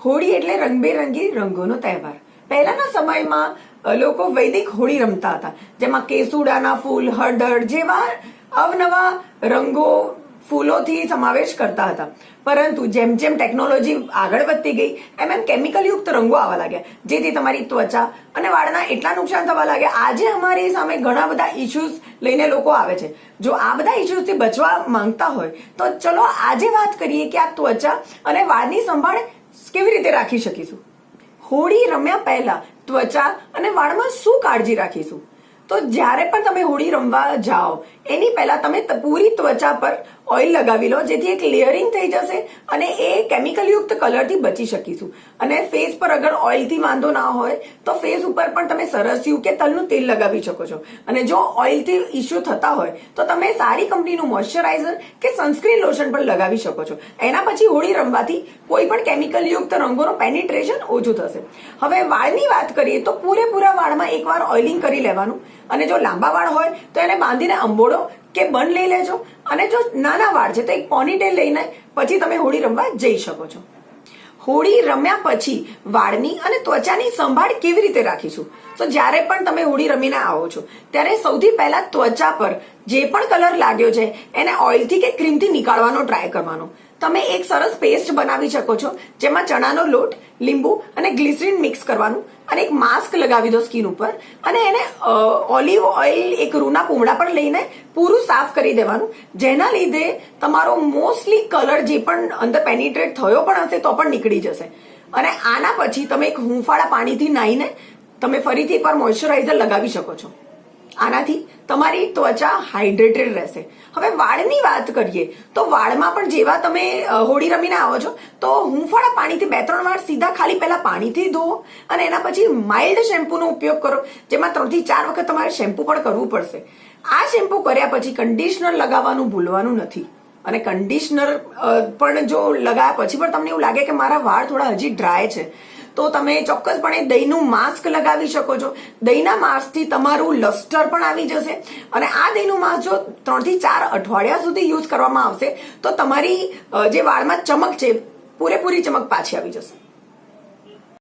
હોળી એટલે રંગબેરંગી રંગોનો તહેવાર. પહેલાના સમયમાં લોકો વૈદિક હોળી રમતા હતા, જેમાં કેસુડાના ફૂલ, હળદર જેવા અવનવા રંગો ફૂલોથી સમાવેશ કરતા હતા. પરંતુ જેમ જેમ ટેકનોલોજી આગળ વધતી ગઈ એમ એમ કેમિકલ યુક્ત રંગો આવવા લાગ્યા, જેથી તમારી ત્વચા અને વાળના એટલા નુકસાન થવા લાગ્યા. આજે અમારી સામે ઘણા બધા ઇશ્યુઝ લઈને લોકો આવે છે. જો આ બધા ઇશ્યુઝથી બચવા માંગતા હોય તો ચલો આજે વાત કરીએ કે આ ત્વચા અને વાળની સંભાળ કેવી રીતે રાખી શકીશું. હોળી રમ્યા પહેલા ત્વચા અને વાળમાં શું કાળજી રાખીશું? તો જ્યારે પણ તમે હોળી રમવા જાઓ એની પહેલા તમે પૂરી ત્વચા પર ઓઇલ લગાવી લો, જેથી એક લેયરિંગ થઈ જશે અને એ કેમિકલ યુક્ત કલરથી બચી શકીશું. અને ફેસ પર અગર ઓઇલથી વાંધો ના હોય તો ફેસ ઉપર પણ તમે સરસ્યું કે તલનું તેલ લગાવી શકો છો. અને જો ઓઇલથી ઇશ્યુ થતા હોય તો તમે સારી કંપનીનું મોઇશ્ચરાઇઝર કે સનસ્ક્રીન લોશન પણ લગાવી શકો છો. એના પછી હોળી રમવાથી કોઈ પણ કેમિકલ યુક્ત રંગોનું પેનિટ્રેશન ઓછું થશે. હવે વાળની વાત કરીએ તો પૂરેપૂરા વાળમાં એકવાર ઓઇલિંગ કરી લેવાનું, અને જો લાંબા વાળ હોય તો એને બાંધીને અંબોડો કે બન લઈ લેજો, અને જો નાના વાળ છે તો એક પોનીટેલ લઈને પછી તમે હોળી રમવા જઈ શકો છો. હોળી રમ્યા પછી વાળની અને ત્વચાની સંભાળ કેવી રીતે રાખીશું? તો જ્યારે પણ તમે હોળી રમીને આવો છો ત્યારે સૌથી પહેલા ત્વચા પર જે પણ કલર લાગ્યો છે એને ઓઇલથી કે ક્રીમથી નીકાળવાનો ટ્રાય કરવાનો. તમે એક સરસ પેસ્ટ બનાવી શકો છો, જેમાં ચણાનો લોટ, લીંબુ અને ગ્લિસરીન મિક્સ કરવાનું અને એક માસ્ક લગાવી દો સ્કિન ઉપર, અને એને ઓલિવ ઓઇલ એક રૂના પૂમડા પર લઈને પૂરું સાફ કરી દેવાનું, જેના લીધે તમારો મોસ્ટલી કલર જે પણ અંદર પેનિટ્રેટ થયો પણ હશે તો પણ નીકળી જશે. અને આના પછી તમે એક હૂંફાળા પાણીથી નાહીને તમે ફરીથી એકવાર મોઇશ્ચરાઇઝર લગાવી શકો છો. આનાથી તમારી ત્વચા હાઇડ્રેટેડ રહેશે. હવે વાળની વાત કરીએ તો વાળમાં પણ જેવા તમે હોળી રમીને આવો છો તો હૂંફાળા પાણીથી 2-3 વાર સીધા ખાલી પહેલા પાણીથી ધોવો, અને એના પછી માઇલ્ડ શેમ્પૂનો ઉપયોગ કરો, જેમાં 3 થી 4 વખત તમારે શેમ્પૂ પણ કરવું પડશે. આ શેમ્પૂ કર્યા પછી કન્ડિશનર લગાવવાનું ભૂલવાનું નથી. અને કન્ડિશનર પણ જો લગાવ્યા પછી પણ તમને એવું લાગે કે મારા વાળ થોડા હજી ડ્રાય છે તો તમે ચોક્કસપણે દહીંનું માસ્ક લગાવી શકો છો. દહીંના માસ્કથી તમારું લસ્ટર પણ આવી જશે, અને આ દહીંનું માસ્ક જો 3 થી 4 અઠવાડિયા સુધી યુઝ કરવામાં આવશે તો તમારી જે વાળમાં ચમક છે પૂરેપૂરી ચમક પાછી આવી જશે.